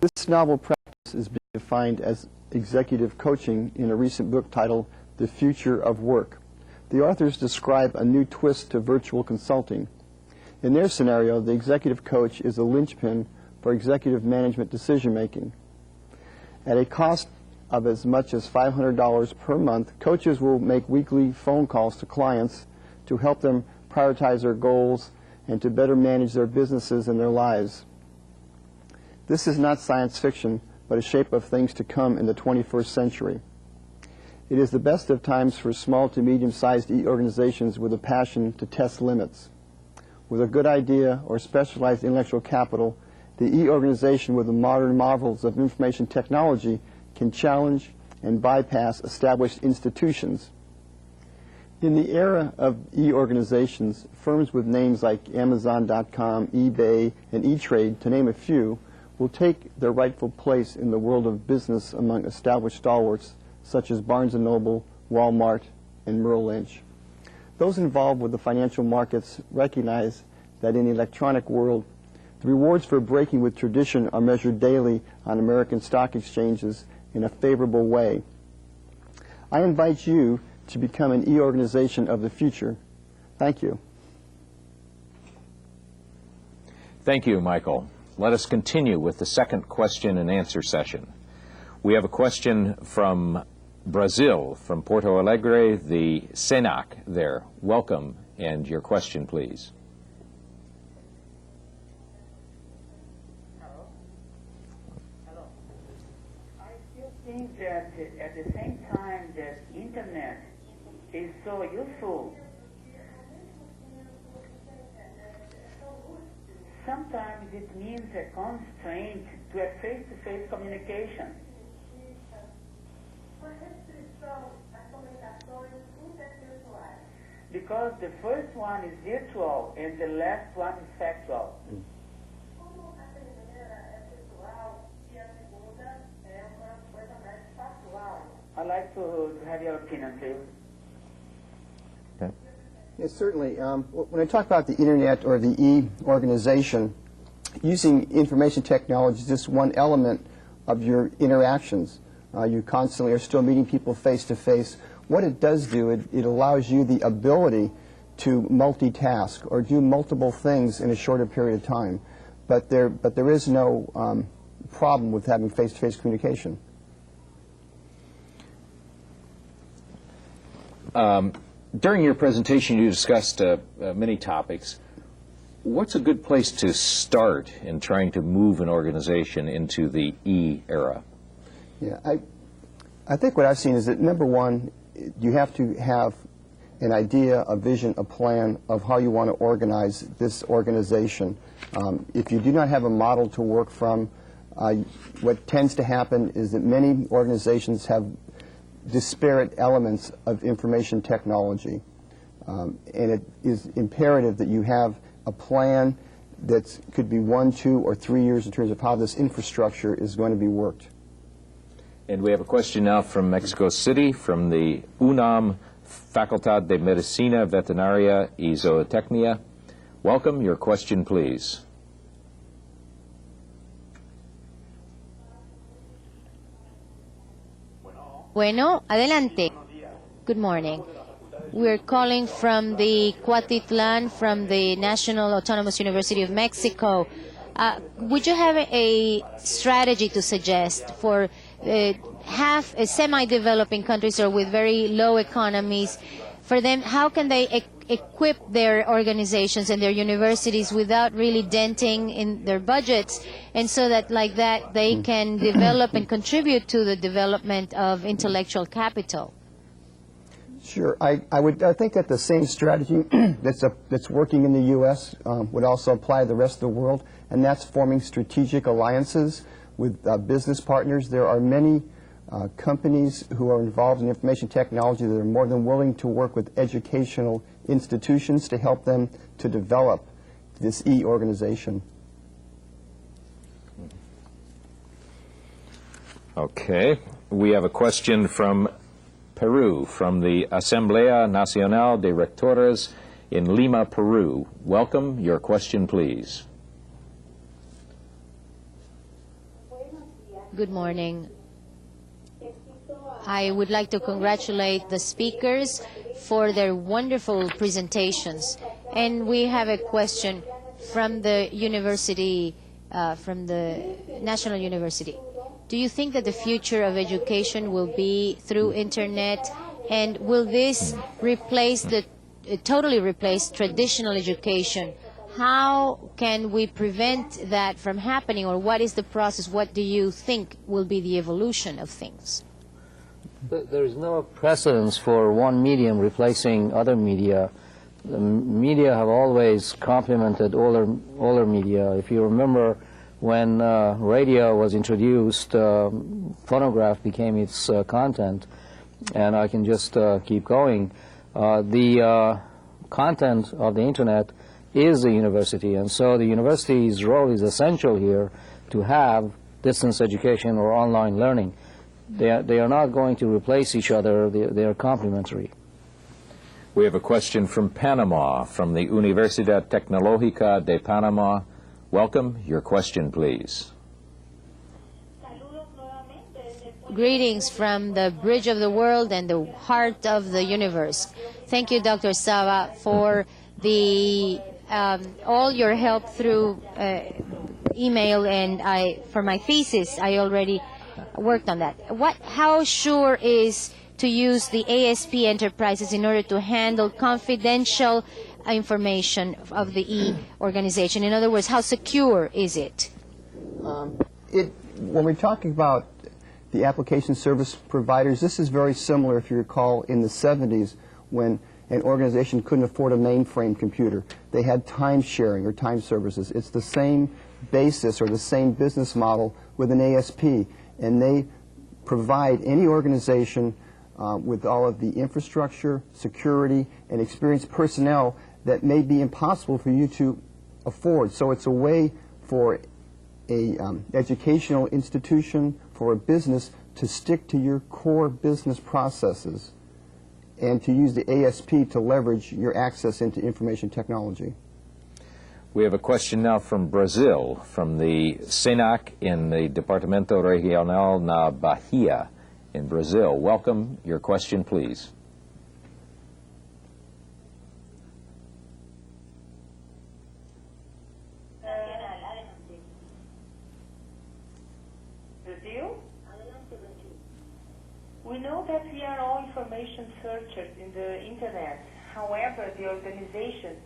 This novel practice is being defined as executive coaching in a recent book titled The Future of Work. The authors describe a new twist to virtual consulting. In their scenario, the executive coach is a linchpin for executive management decision-making. At a cost of as much as $500 per month, coaches will make weekly phone calls to clients to help them prioritize their goals and to better manage their businesses and their lives. This is not science fiction, but a shape of things to come in the 21st century. It is the best of times for small to medium-sized organizations with a passion to test limits. With a good idea or specialized intellectual capital, the e-organization with the modern marvels of information technology can challenge and bypass established institutions. In the era of e-organizations, firms with names like Amazon.com, eBay, and E-Trade, to name a few, will take their rightful place in the world of business among established stalwarts such as Barnes & Noble, Walmart, and Merrill Lynch. Those involved with the financial markets recognize that in the electronic world, the rewards for breaking with tradition are measured daily on American stock exchanges in a favorable way. I invite you to become an e-organization of the future. Thank you. Thank you, Michael. Let us continue with the second question and answer session. We have a question from Brazil, from Porto Alegre, the Senac there. Welcome, and your question, please. Hello. I still think that at the same time that internet is so useful, sometimes it means a constraint to a face-to-face communication. Because the first one is virtual and the last one is factual. I'd like to have your opinion, please. Okay. Yes, certainly. When I talk about the Internet or the e-organization, using information technology is just one element of your interactions. You constantly are still meeting people face-to-face. What it does do, it allows you the ability to multitask or do multiple things in a shorter period of time. But there is no problem with having face-to-face communication. During your presentation, you discussed many topics. What's a good place to start in trying to move an organization into the E-era? Yeah, I think what I've seen is that, number one, you have to have an idea, a vision, a plan of how you want to organize this organization. If you do not have a model to work from, what tends to happen is that many organizations have disparate elements of information technology. And it is imperative that you have a plan that could be 1, 2, or 3 years in terms of how this infrastructure is going to be worked. And we have a question now from Mexico City, from the UNAM Facultad de Medicina Veterinaria y Zootecnia. Welcome. Your question, please. Bueno, adelante. Good morning. We're calling from the Cuautitlan, from the National Autonomous University of Mexico. Would you have a strategy to suggest for half semi-developing countries or with very low economies? For them, how can they equip their organizations and their universities without really denting in their budgets, and so that like that they can develop and contribute to the development of intellectual capital? Sure. I think that the same strategy that's working in the U.S. Would also apply to the rest of the world, and that's forming strategic alliances with business partners. There are many companies who are involved in information technology that are more than willing to work with educational institutions to help them to develop this e-organization. Okay. We have a question from Peru, from the Asamblea Nacional de Rectores in Lima, Peru. Welcome. Your question, please. Buenos Good morning. I would like to congratulate the speakers for their wonderful presentations. And we have a question from the university, from the National University. Do you think that the future of education will be through internet, and will this replace totally replace traditional education? How can we prevent that from happening, or what is the process? What do you think will be the evolution of things? There is no precedence for one medium replacing other media. The media have always complemented older media. If you remember, when radio was introduced, phonograph became its content, and I can just keep going. The content of the internet is the university, and so the university's role is essential here to have distance education or online learning. They are not going to replace each other. They are complementary. We have a question from Panama, from the Universidad Tecnológica de Panama. Welcome. Your question, please. Greetings from the bridge of the world and the heart of the universe. Thank you, Dr. Saba, for the all your help through email, and for my thesis, I already worked on that. How sure is to use the ASP enterprises in order to handle confidential information of the organization? In other words, how secure is it? When we're talking about the application service providers, this is very similar, if you recall, in the 70s when an organization couldn't afford a mainframe computer. They had time sharing or time services. It's the same basis or the same business model with an ASP, and they provide any organization with all of the infrastructure, security, and experienced personnel that may be impossible for you to afford. So it's a way for a educational institution, for a business, to stick to your core business processes and to use the ASP to leverage your access into information technology. We have a question now from Brazil, from the SENAC in the Departamento Regional na Bahia in Brazil. Welcome. Your question, please. Brazil? We know that we are all information searchers in the internet. However, the organization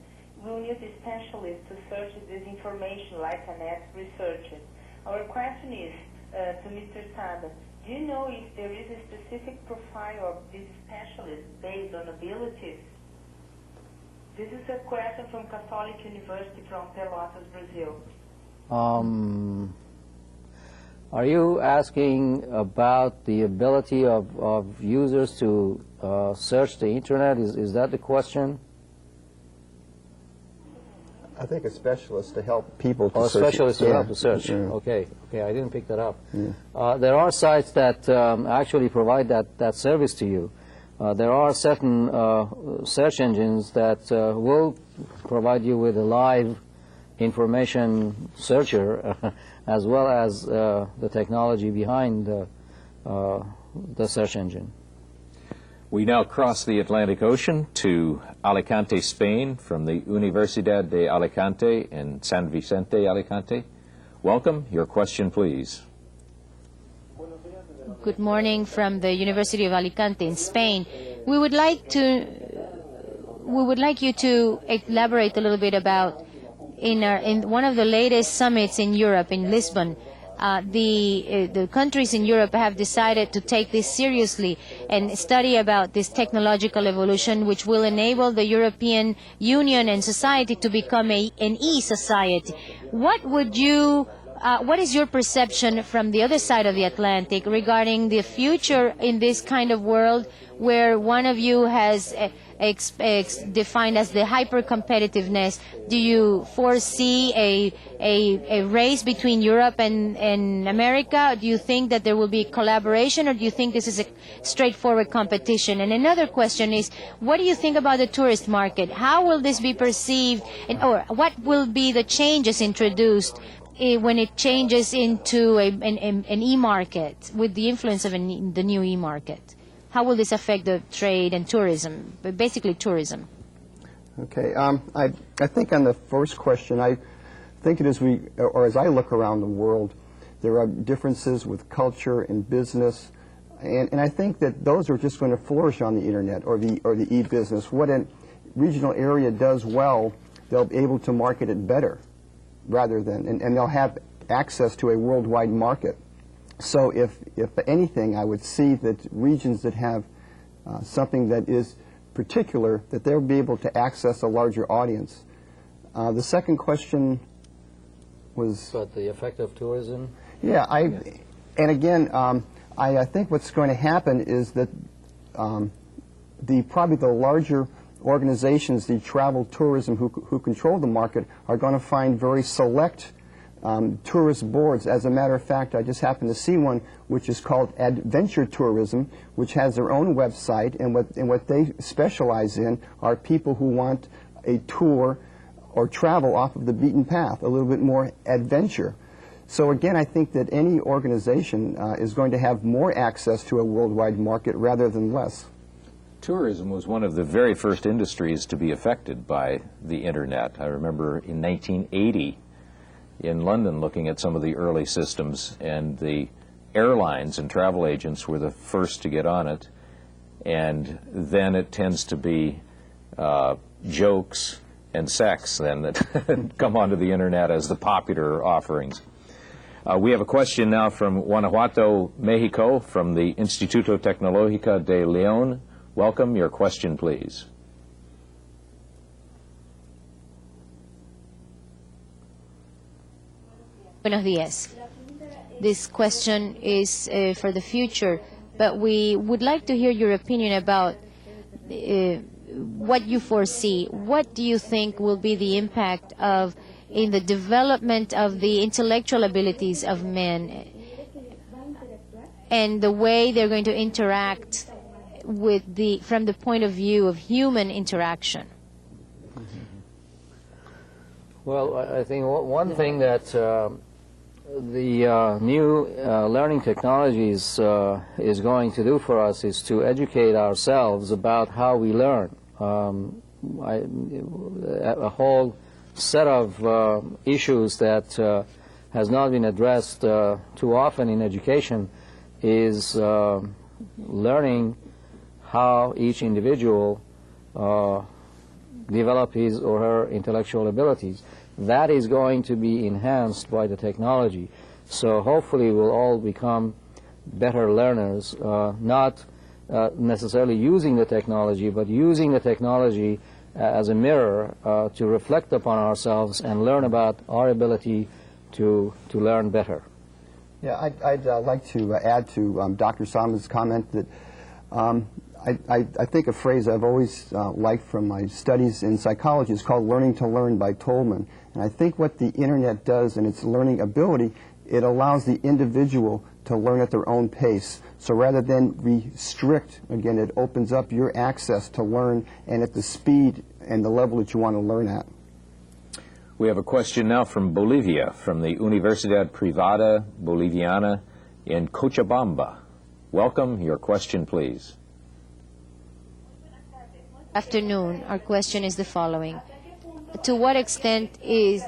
will need specialists to search this information like an researcher. Our question is to Mr. Saba. Do you know if there is a specific profile of these specialists based on abilities? This is a question from Catholic University from Pelotas, Brazil. Are you asking about the ability of users to search the internet? Is that the question? I think a specialist to help people to search. A specialist to Yeah. help to search. Yeah. Okay, I didn't pick that up. Yeah. There are sites that actually provide that service to you. There are certain search engines that will provide you with a live information searcher as well as the technology behind the search engine. We now cross the Atlantic Ocean to Alicante, Spain, from the Universidad de Alicante in San Vicente, Alicante. Welcome. Your question, please. Good morning from the University of Alicante in Spain. We would like you to elaborate a little bit about in one of the latest summits in Europe, in Lisbon. The countries in Europe have decided to take this seriously and study about this technological evolution, which will enable the European Union and society to become an e-society. What is your perception from the other side of the Atlantic regarding the future in this kind of world where one of you has defined as the hyper-competitiveness? Do you foresee a race between Europe and America? Do you think that there will be collaboration, or do you think this is a straightforward competition? And another question is, what do you think about the tourist market? How will this be perceived, or what will be the changes introduced when it changes into an e-market, with the influence of the new e-market? How will this affect the trade and tourism, but basically tourism? Okay, I think on the first question, I think as I look around the world, there are differences with culture and business, and I think that those are just going to flourish on the internet or the e-business. What a regional area does well, they'll be able to market it better, rather than, and they'll have access to a worldwide market. So if anything, I would see that regions that have something that is particular, that they'll be able to access a larger audience. The second question was... But the effect of tourism? Yeah, and again, I think what's going to happen is that probably the larger organizations, the travel tourism who control the market, are going to find very select tourist boards. As a matter of fact, I just happened to see one which is called Adventure Tourism, which has their own website, and what they specialize in are people who want a tour or travel off of the beaten path, a little bit more adventure. So again, I think that any organization is going to have more access to a worldwide market rather than less. Tourism was one of the very first industries to be affected by the internet. I remember in 1980 in London looking at some of the early systems, and the airlines and travel agents were the first to get on it, and then it tends to be jokes and sex then that come onto the internet as the popular offerings. We have a question now from Guanajuato, Mexico, from the Instituto Tecnológico de León. Welcome. Your question, please. Buenos días. This question is for the future, but we would like to hear your opinion about what you foresee. What do you think will be the impact in the development of the intellectual abilities of men and the way they're going to interact from the point of view of human interaction? Well, I think one thing that the new learning technologies is going to do for us is to educate ourselves about how we learn. A whole set of issues that has not been addressed too often in education is learning how each individual develop his or her intellectual abilities. That is going to be enhanced by the technology. So hopefully we'll all become better learners, not necessarily using the technology, but using the technology as a mirror to reflect upon ourselves and learn about our ability to learn better. Yeah, I'd like to add to Dr. Saba's comment that I think a phrase I've always liked from my studies in psychology is called learning to learn by Tolman. And I think what the internet does in its learning ability, it allows the individual to learn at their own pace. So rather than restrict, again, it opens up your access to learn and at the speed and the level that you want to learn at. We have a question now from Bolivia, from the Universidad Privada Boliviana in Cochabamba. Welcome. Your question, please. Afternoon. Our question is the following. To what extent is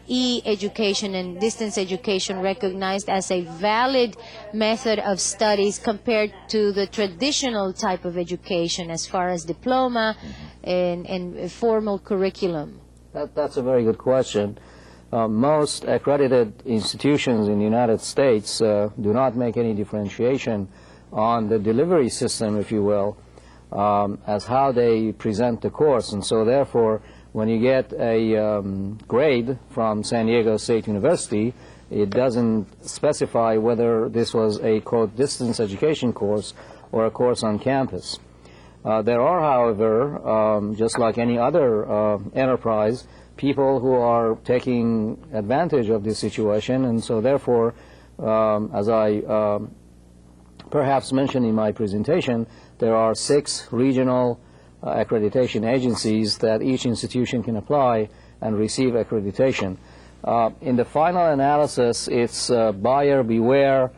e-education and distance education recognized as a valid method of studies compared to the traditional type of education as far as diploma and formal curriculum? That's a very good question. Most accredited institutions in the United States do not make any differentiation on the delivery system, if you will, as how they present the course. And so therefore, when you get a grade from San Diego State University, it doesn't specify whether this was a, quote, distance education course or a course on campus. There are, however, just like any other enterprise, people who are taking advantage of this situation, and so therefore, as I perhaps mentioned in my presentation, there are 6 regional accreditation agencies that each institution can apply and receive accreditation. In the final analysis, it's buyer beware,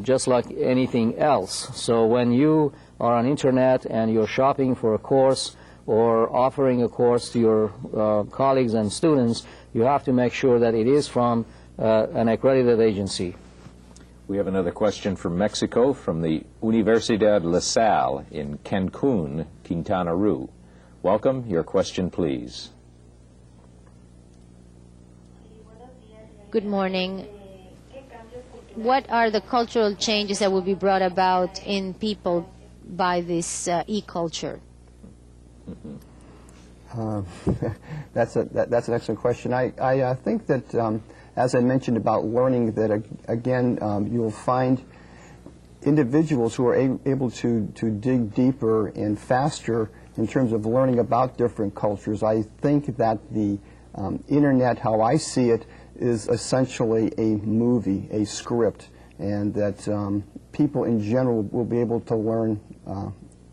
just like anything else. So when you are on internet and you're shopping for a course or offering a course to your colleagues and students, you have to make sure that it is from an accredited agency. We have another question from Mexico, from the Universidad La Salle in Cancun, Quintana Roo. Welcome. Your question, please. Good morning. What are the cultural changes that will be brought about in people by this e-culture? That's an excellent question. I think that, as I mentioned about learning, that again, you'll find individuals who are able to dig deeper and faster in terms of learning about different cultures. I think that the internet, how I see it, is essentially a movie, a script, and that people in general will be able to learn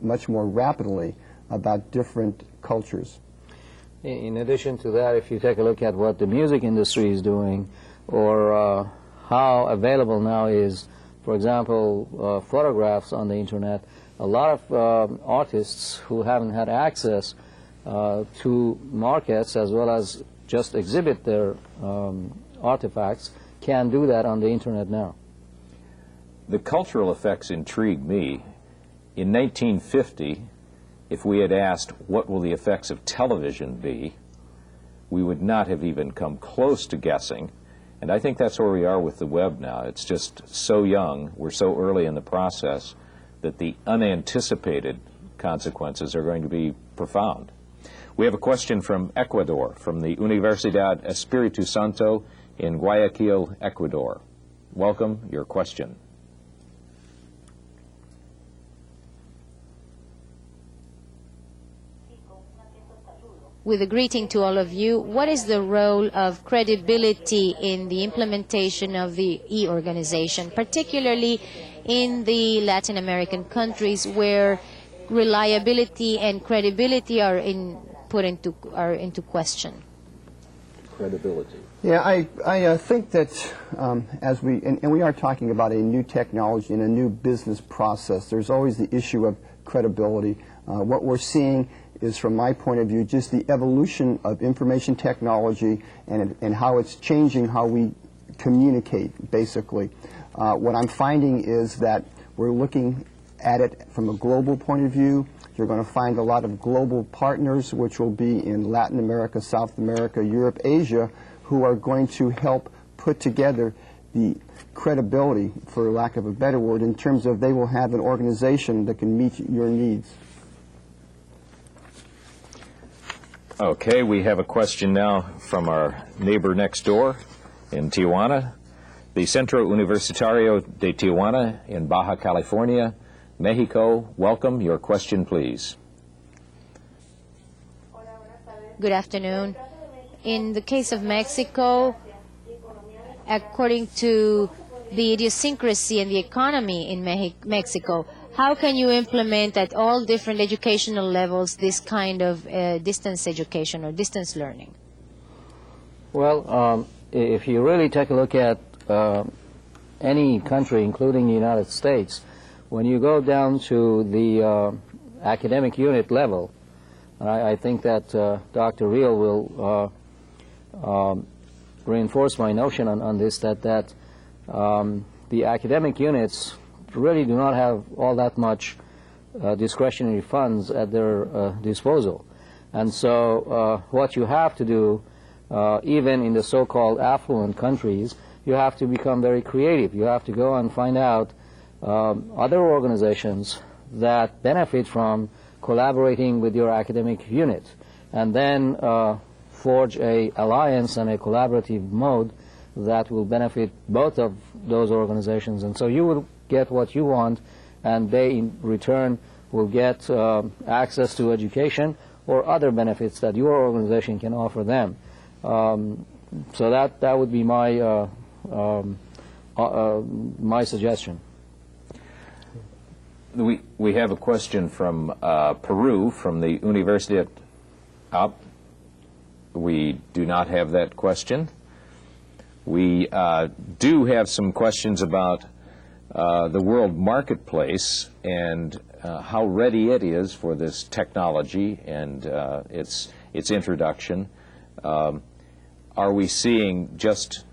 much more rapidly about different cultures. In addition to that, if you take a look at what the music industry is doing, or how available now is, for example, photographs on the internet, a lot of artists who haven't had access to markets as well as just exhibit their artifacts can do that on the internet now. The cultural effects intrigue me. In 1950, if we had asked what will the effects of television be, we would not have even come close to guessing. And I think that's where we are with the web now. It's just so young, we're so early in the process, that the unanticipated consequences are going to be profound. We have a question from Ecuador, from the Universidad Espiritu Santo in Guayaquil, Ecuador. Welcome, your question. With a greeting to all of you, what is the role of credibility in the implementation of the e-organization, particularly in the Latin American countries where reliability and credibility are put into question? Credibility. Yeah, I think that as we are talking about a new technology and a new business process, there's always the issue of credibility. What we're seeing is, from my point of view, just the evolution of information technology and how it's changing how we communicate, basically. What I'm finding is that we're looking at it from a global point of view. You're going to find a lot of global partners, which will be in Latin America, South America, Europe, Asia, who are going to help put together the credibility, for lack of a better word, in terms of they will have an organization that can meet your needs. Okay, we have a question now from our neighbor next door in Tijuana, the Centro Universitario de Tijuana in Baja California, Mexico. Welcome. Your question, please. Good afternoon. In the case of Mexico, according to the idiosyncrasy and the economy in Mexico, how can you implement at all different educational levels this kind of distance education or distance learning? Well, if you really take a look at any country, including the United States, when you go down to the academic unit level, I think that Dr. Reel will reinforce my notion on this, that the academic units really do not have all that much discretionary funds at their disposal. And so what you have to do, even in the so-called affluent countries, you have to become very creative. You have to go and find out other organizations that benefit from collaborating with your academic unit, and then forge a alliance and a collaborative mode that will benefit both of those organizations. And so you will get what you want, and they in return will get access to education or other benefits that your organization can offer them. So that would be my my suggestion. We have a question from Peru, from the Universidad. We do not have that question. We do have some questions about the world marketplace and how ready it is for this technology and its introduction. Are we seeing just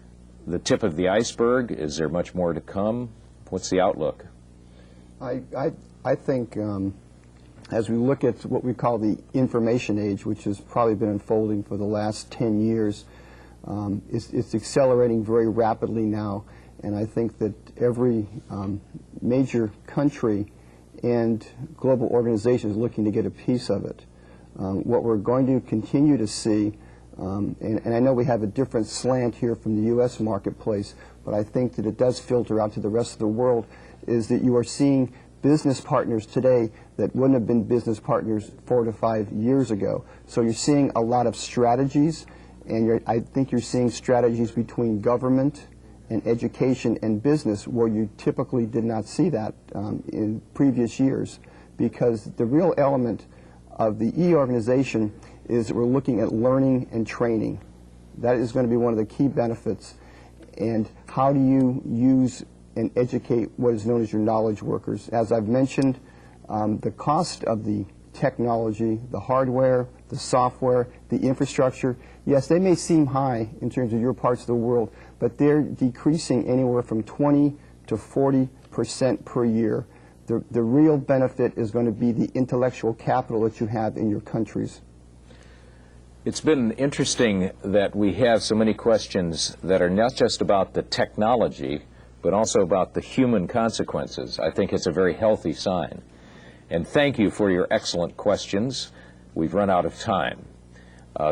the tip of the iceberg? Is there much more to come? What's the outlook? I think as we look at what we call the information age, which has probably been unfolding for the last 10 years, it's accelerating very rapidly now. And I think that every major country and global organization is looking to get a piece of it. What we're going to continue to see, and I know we have a different slant here from the U.S. marketplace, but I think that it does filter out to the rest of the world, is that you are seeing business partners today that wouldn't have been business partners 4 to 5 years ago. So you're seeing a lot of strategies, and I think you're seeing strategies between government and education and business where you typically did not see that in previous years, because the real element of the e-organization is that we're looking at learning and training. That is going to be one of the key benefits. And how do you use and educate what is known as your knowledge workers? As I've mentioned, the cost of the technology, the hardware, the software, the infrastructure, yes, they may seem high in terms of your parts of the world, but they're decreasing anywhere from 20 to 40% per year. The real benefit is going to be the intellectual capital that you have in your countries. It's been interesting that we have so many questions that are not just about the technology, but also about the human consequences. I think it's a very healthy sign. And thank you for your excellent questions. We've run out of time.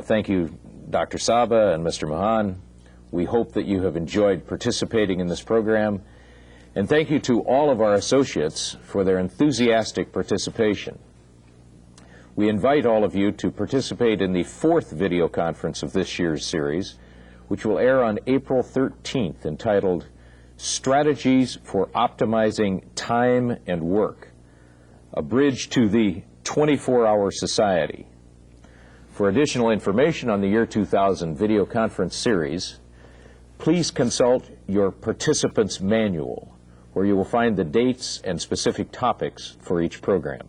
Thank you, Dr. Saba and Mr. Mahon. We hope that you have enjoyed participating in this program. And thank you to all of our associates for their enthusiastic participation. We invite all of you to participate in the 4th video conference of this year's series, which will air on April 13th, entitled Strategies for Optimizing Time and Work, a Bridge to the 24-Hour Society. For additional information on the Year 2000 video conference series, please consult your participant's manual, where you will find the dates and specific topics for each program.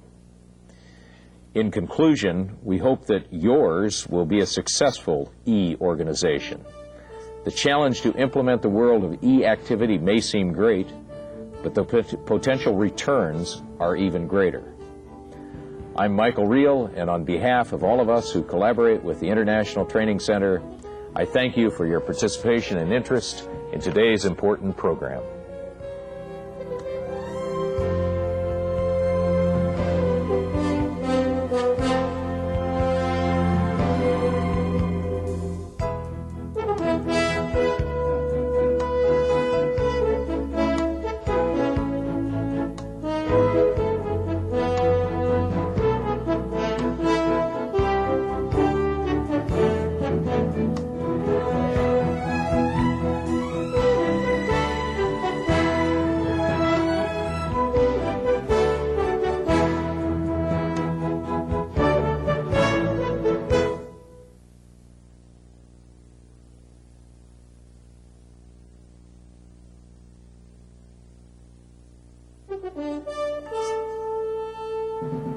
In conclusion, we hope that yours will be a successful e-organization. The challenge to implement the world of e-activity may seem great, but the potential returns are even greater. I'm Michael Reel, and on behalf of all of us who collaborate with the International Training Center, I thank you for your participation and interest in today's important program. Thank you.